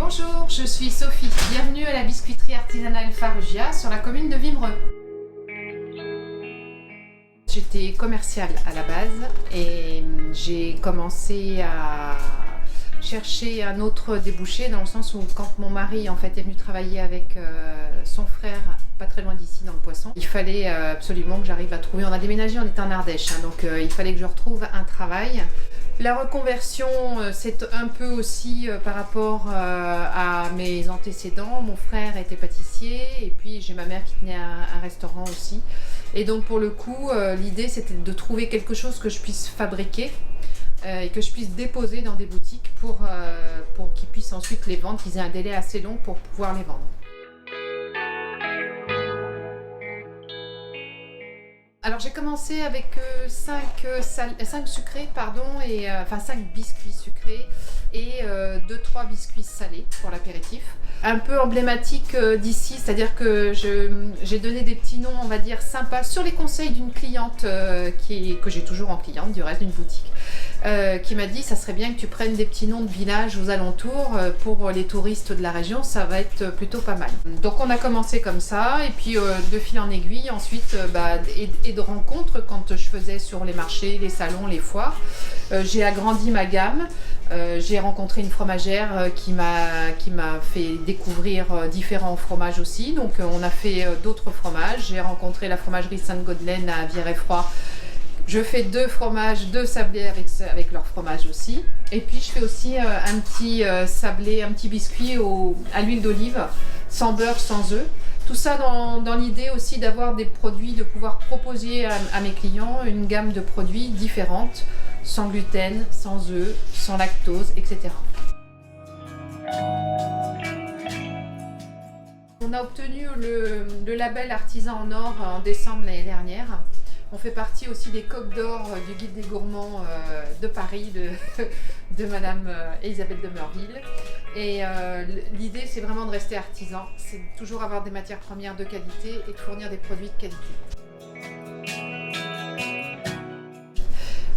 Bonjour, je suis Sophie. Bienvenue à la biscuiterie artisanale Farugia sur la commune de Wimereux. J'étais commerciale à la base et j'ai commencé à chercher un autre débouché dans le sens où quand mon mari en fait est venu travailler avec son frère pas très loin d'ici dans le Poisson, il fallait absolument que j'arrive à trouver, on a déménagé, on était en Ardèche, donc il fallait que je retrouve un travail. La reconversion, c'est un peu aussi par rapport à mes antécédents. Mon frère était pâtissier et puis j'ai ma mère qui tenait un restaurant aussi. Et donc pour le coup, l'idée c'était de trouver quelque chose que je puisse fabriquer et que je puisse déposer dans des boutiques pour qu'ils puissent ensuite les vendre, qu'ils aient un délai assez long pour pouvoir les vendre. Alors j'ai commencé avec 5 sucrés, enfin 5 biscuits sucrés et 2-3 biscuits salés pour l'apéritif. Un peu emblématique d'ici, c'est-à-dire que j'ai donné des petits noms, on va dire, sympas sur les conseils d'une cliente que j'ai toujours en cliente, du reste d'une boutique, qui m'a dit ça serait bien que tu prennes des petits noms de villages aux alentours pour les touristes de la région, ça va être plutôt pas mal. Donc on a commencé comme ça et puis de fil en aiguille ensuite et de rencontres quand je faisais sur les marchés, les salons, les foires. J'ai agrandi ma gamme, j'ai rencontré une fromagère qui m'a fait découvrir différents fromages aussi, donc on a fait d'autres fromages. J'ai rencontré la fromagerie Sainte-Gaudelaine à Virefroid. Je fais 2 fromages, 2 sablés avec leur fromage aussi. Et puis je fais aussi un petit sablé, un petit biscuit à l'huile d'olive, sans beurre, sans œufs. Tout ça dans l'idée aussi d'avoir des produits, de pouvoir proposer à mes clients une gamme de produits différentes, sans gluten, sans œufs, sans lactose, etc. On a obtenu le label Artisan en or en décembre l'année dernière. On fait partie aussi des coqs d'or du guide des gourmands de Paris, de Madame Elisabeth de Meurville. Et l'idée, c'est vraiment de rester artisan, c'est toujours avoir des matières premières de qualité et de fournir des produits de qualité.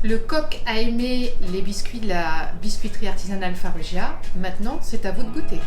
Le coq a aimé les biscuits de la biscuiterie artisanale Farugia. Maintenant, c'est à vous de goûter.